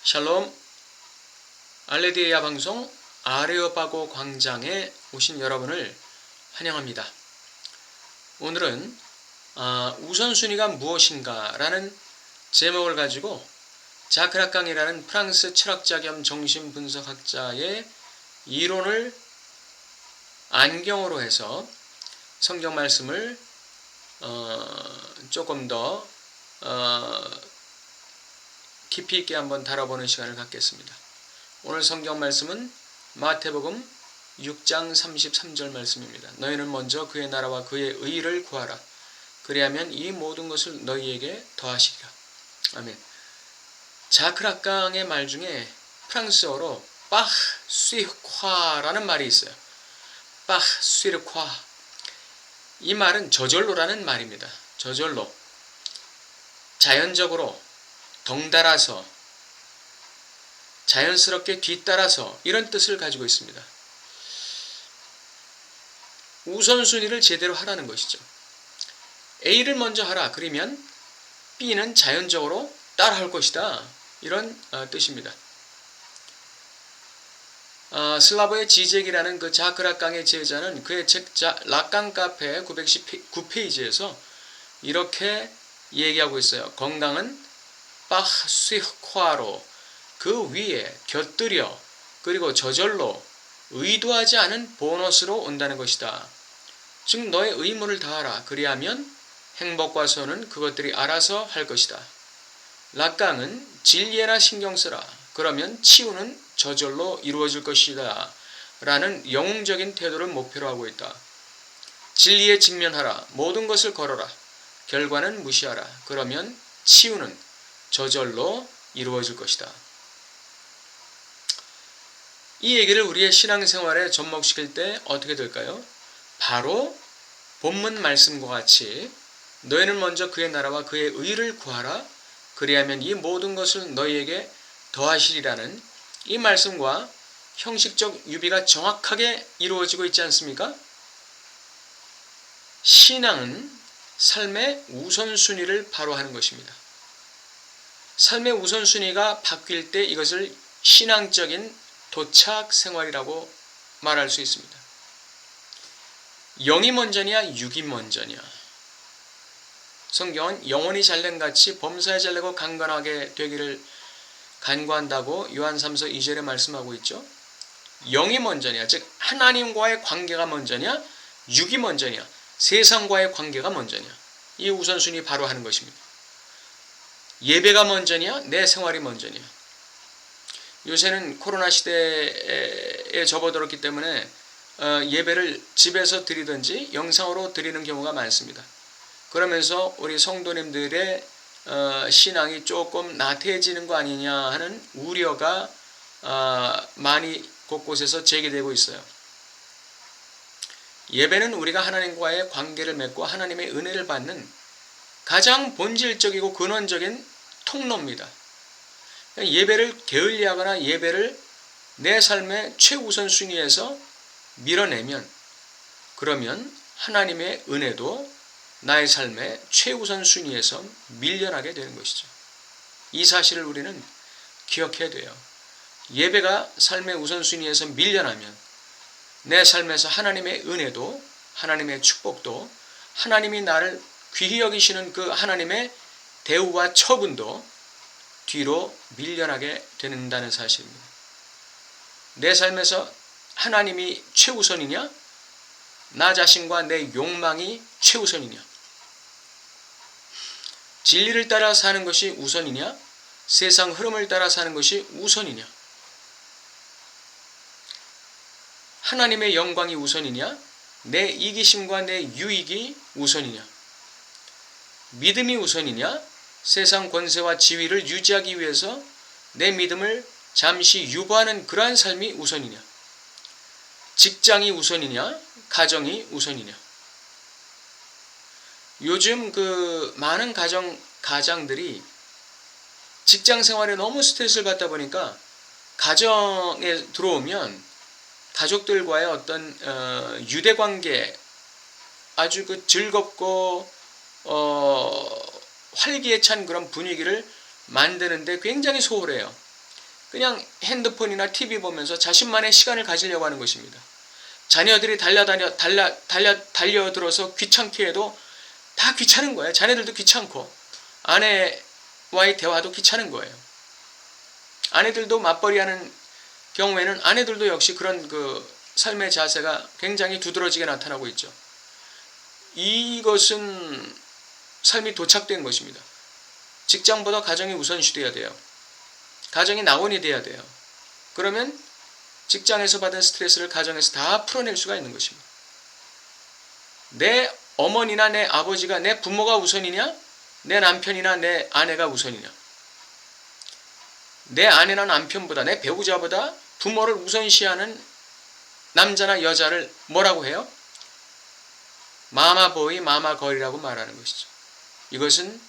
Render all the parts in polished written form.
샬롬, 알레디에야 방송 아레오파고 광장에 오신 여러분을 환영합니다. 오늘은 우선순위가 무엇인가 라는 제목을 가지고 자크 라깡이라는 프랑스 철학자 겸 정신분석학자의 이론을 안경으로 해서 성경 말씀을 조금 더 깊이 있게 한번 다뤄보는 시간을 갖겠습니다. 오늘 성경 말씀은 마태복음 6장 33절 말씀입니다. 너희는 먼저 그의 나라와 그의 의를 구하라. 그리하면 이 모든 것을 너희에게 더하시리라. 아멘. 자크 라깡의 말 중에 프랑스어로 par sur quoi라는 말이 있어요. par sur quoi. 이 말은 저절로라는 말입니다. 저절로. 자연적으로, 덩달아서, 자연스럽게 뒤따라서 이런 뜻을 가지고 있습니다. 우선순위를 제대로 하라는 것이죠. A를 먼저 하라. 그러면 B는 자연적으로 따라할 것이다. 이런 뜻입니다. 슬라보의 지젝이라는 그 자크 라깡의 제자는 그의 책 라깡 카페 919페이지에서 이렇게 얘기하고 있어요. 건강은 par sur quoi로 그 위에 곁들여 그리고 저절로 의도하지 않은 보너스로 온다는 것이다. 즉 너의 의무를 다하라. 그리하면 행복과 선은 그것들이 알아서 할 것이다. 라깡은 진리에나 신경 쓰라. 그러면 치유는 저절로 이루어질 것이다. 라는 영웅적인 태도를 목표로 하고 있다. 진리에 직면하라. 모든 것을 걸어라. 결과는 무시하라. 그러면 치유는 저절로 이루어질 것이다. 이 얘기를 우리의 신앙생활에 접목시킬 때 어떻게 될까요? 바로 본문 말씀과 같이 너희는 먼저 그의 나라와 그의 의를 구하라. 그리하면 이 모든 것을 너희에게 더하시리라는 이 말씀과 형식적 유비가 정확하게 이루어지고 있지 않습니까? 신앙은 삶의 우선순위를 바로 하는 것입니다. 삶의 우선순위가 바뀔 때 이것을 신앙적인 도착 생활이라고 말할 수 있습니다. 영이 먼저냐 육이 먼저냐. 성경은 영혼이 잘된같이 범사에 잘되고 강건하게 되기를 간구한다고 요한 3서 2절에 말씀하고 있죠. 영이 먼저냐, 즉 하나님과의 관계가 먼저냐, 육이 먼저냐, 세상과의 관계가 먼저냐. 이 우선순위 바로 하는 것입니다. 예배가 먼저냐, 내 생활이 먼저냐. 요새는 코로나 시대에 접어들었기 때문에 예배를 집에서 드리든지 영상으로 드리는 경우가 많습니다. 그러면서 우리 성도님들의 신앙이 조금 나태해지는 거 아니냐 하는 우려가 많이 곳곳에서 제기되고 있어요. 예배는 우리가 하나님과의 관계를 맺고 하나님의 은혜를 받는 가장 본질적이고 근원적인 통로입니다. 예배를 게을리하거나 예배를 내 삶의 최우선순위에서 밀어내면 그러면 하나님의 은혜도 나의 삶의 최우선순위에서 밀려나게 되는 것이죠. 이 사실을 우리는 기억해야 돼요. 예배가 삶의 우선순위에서 밀려나면 내 삶에서 하나님의 은혜도 하나님의 축복도 하나님이 나를 귀히 여기시는 그 하나님의 대우와 처분도 뒤로 밀려나게 된다는 사실입니다. 내 삶에서 하나님이 최우선이냐? 나 자신과 내 욕망이 최우선이냐? 진리를 따라 사는 것이 우선이냐? 세상 흐름을 따라 사는 것이 우선이냐? 하나님의 영광이 우선이냐? 내 이기심과 내 유익이 우선이냐? 믿음이 우선이냐? 세상 권세와 지위를 유지하기 위해서 내 믿음을 잠시 유보하는 그러한 삶이 우선이냐? 직장이 우선이냐? 가정이 우선이냐? 요즘 많은 가장들이 직장 생활에 너무 스트레스를 받다 보니까 가정에 들어오면 가족들과의 어떤 유대관계 아주 즐겁고 활기에 찬 그런 분위기를 만드는데 굉장히 소홀해요. 그냥 핸드폰이나 TV 보면서 자신만의 시간을 가지려고 하는 것입니다. 자녀들이 달려들어서 귀찮게 해도 다 귀찮은 거예요. 자녀들도 귀찮고 아내와의 대화도 귀찮은 거예요. 아내들도 맞벌이하는 경우에는 아내들도 역시 그런 삶의 자세가 굉장히 두드러지게 나타나고 있죠. 이것은 삶이 도착된 것입니다. 직장보다 가정이 우선시돼야 돼요. 가정이 낙원이 돼야 돼요. 그러면 직장에서 받은 스트레스를 가정에서 다 풀어낼 수가 있는 것입니다. 내 어머니나 내 아버지가 내 부모가 우선이냐? 내 남편이나 내 아내가 우선이냐? 내 아내나 남편보다 내 배우자보다 부모를 우선시하는 남자나 여자를 뭐라고 해요? 마마보이 마마걸이라고 말하는 것이죠. 이것은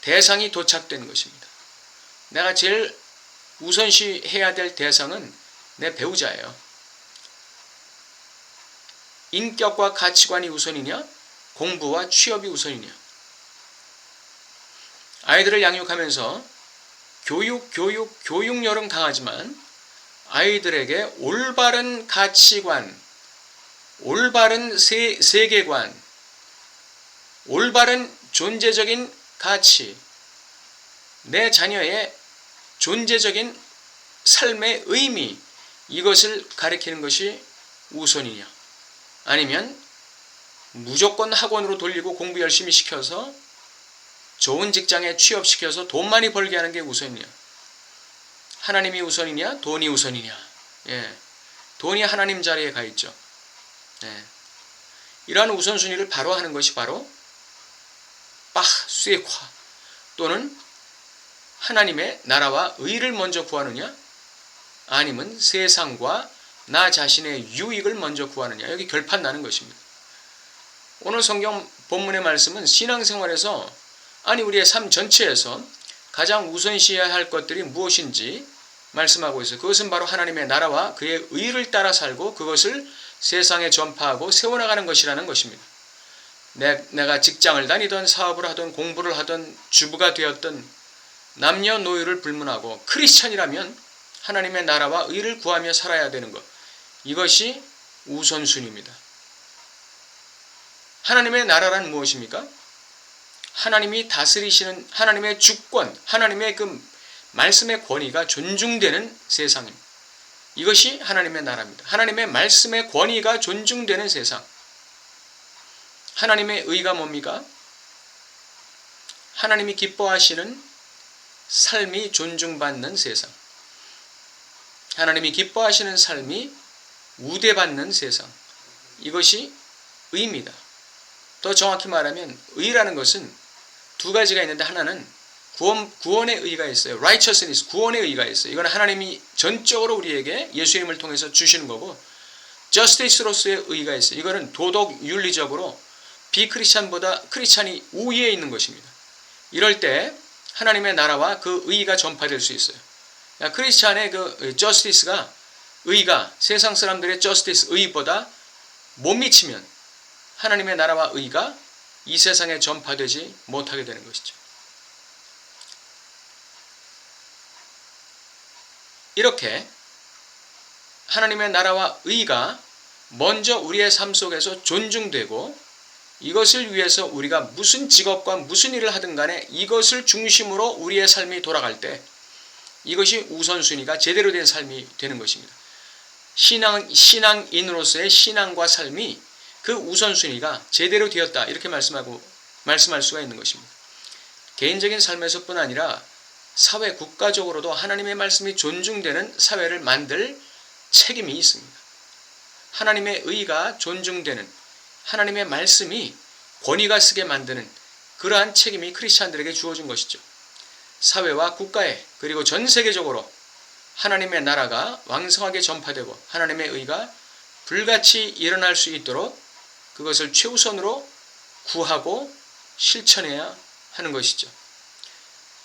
대상이 도착된 것입니다. 내가 제일 우선시해야 될 대상은 내 배우자예요. 인격과 가치관이 우선이냐? 공부와 취업이 우선이냐? 아이들을 양육하면서 교육열은 강하지만 아이들에게 올바른 가치관, 올바른 세계관, 올바른 존재적인 가치, 내 자녀의 존재적인 삶의 의미, 이것을 가리키는 것이 우선이냐? 아니면 무조건 학원으로 돌리고 공부 열심히 시켜서 좋은 직장에 취업시켜서 돈 많이 벌게 하는 게 우선이냐? 하나님이 우선이냐? 돈이 우선이냐? 예, 돈이 하나님 자리에 가 있죠. 예, 이러한 우선순위를 바로 하는 것이 바로 빠스에콰 또는 하나님의 나라와 의를 먼저 구하느냐? 아니면 세상과 나 자신의 유익을 먼저 구하느냐? 여기 결판 나는 것입니다. 오늘 성경 본문의 말씀은 신앙생활에서 아니 우리의 삶 전체에서 가장 우선시해야 할 것들이 무엇인지 말씀하고 있어요. 그것은 바로 하나님의 나라와 그의 의를 따라 살고 그것을 세상에 전파하고 세워나가는 것이라는 것입니다. 내가 직장을 다니던 사업을 하던 공부를 하던 주부가 되었던 남녀노소를 불문하고 크리스찬이라면 하나님의 나라와 의를 구하며 살아야 되는 것, 이것이 우선순위입니다. 하나님의 나라란 무엇입니까? 하나님이 다스리시는 하나님의 주권, 하나님의 말씀의 권위가 존중되는 세상입니다. 이것이 하나님의 나라입니다. 하나님의 말씀의 권위가 존중되는 세상. 하나님의 의가 뭡니까? 하나님이 기뻐하시는 삶이 존중받는 세상. 하나님이 기뻐하시는 삶이 우대받는 세상. 이것이 의입니다. 더 정확히 말하면 의라는 것은 두 가지가 있는데 하나는 구원의 의가 있어요. righteousness, 구원의 의가 있어요. 이건 하나님이 전적으로 우리에게 예수님을 통해서 주시는 거고, justice로서의 의가 있어요. 이거는 도덕 윤리적으로 비크리스찬보다 크리스찬이 우위에 있는 것입니다. 이럴 때 하나님의 나라와 그 의가 전파될 수 있어요. 크리스찬의 justice가, 의가 세상 사람들의 justice, 의보다 못 미치면 하나님의 나라와 의가 이 세상에 전파되지 못하게 되는 것이죠. 이렇게 하나님의 나라와 의가 먼저 우리의 삶 속에서 존중되고, 이것을 위해서 우리가 무슨 직업과 무슨 일을 하든 간에 이것을 중심으로 우리의 삶이 돌아갈 때 이것이 우선순위가 제대로 된 삶이 되는 것입니다. 신앙인으로서의 신앙과 삶이 그 우선순위가 제대로 되었다, 이렇게 말씀할 수가 있는 것입니다. 개인적인 삶에서뿐 아니라 사회, 국가적으로도 하나님의 말씀이 존중되는 사회를 만들 책임이 있습니다. 하나님의 의가 존중되는, 하나님의 말씀이 권위가 쓰게 만드는 그러한 책임이 크리스찬들에게 주어진 것이죠. 사회와 국가에, 그리고 전 세계적으로 하나님의 나라가 왕성하게 전파되고 하나님의 의가 불같이 일어날 수 있도록 그것을 최우선으로 구하고 실천해야 하는 것이죠.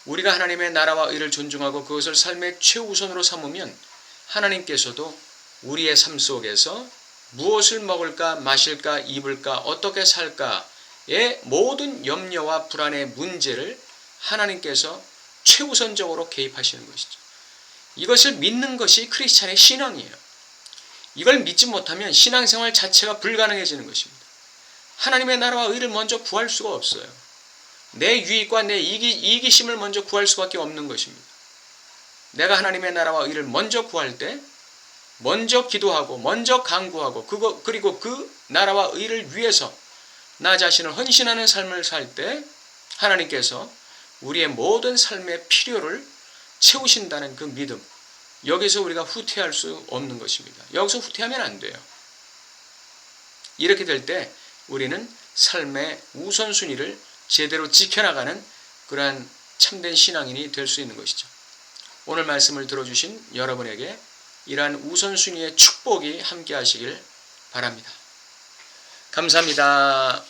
우리가 하나님의 나라와 의를 존중하고 그것을 삶의 최우선으로 삼으면 하나님께서도 우리의 삶 속에서 무엇을 먹을까, 마실까, 입을까, 어떻게 살까의 모든 염려와 불안의 문제를 하나님께서 최우선적으로 개입하시는 것이죠. 이것을 믿는 것이 크리스찬의 신앙이에요. 이걸 믿지 못하면 신앙생활 자체가 불가능해지는 것입니다. 하나님의 나라와 의를 먼저 구할 수가 없어요. 내 유익과 내 이기심을 먼저 구할 수밖에 없는 것입니다. 내가 하나님의 나라와 의를 먼저 구할 때 먼저 기도하고 먼저 간구하고 그리고 그 나라와 의를 위해서 나 자신을 헌신하는 삶을 살 때 하나님께서 우리의 모든 삶의 필요를 채우신다는 그 믿음, 여기서 우리가 후퇴할 수 없는 것입니다. 여기서 후퇴하면 안 돼요. 이렇게 될 때 우리는 삶의 우선순위를 제대로 지켜나가는 그러한 참된 신앙인이 될 수 있는 것이죠. 오늘 말씀을 들어주신 여러분에게 이러한 우선순위의 축복이 함께 하시길 바랍니다. 감사합니다.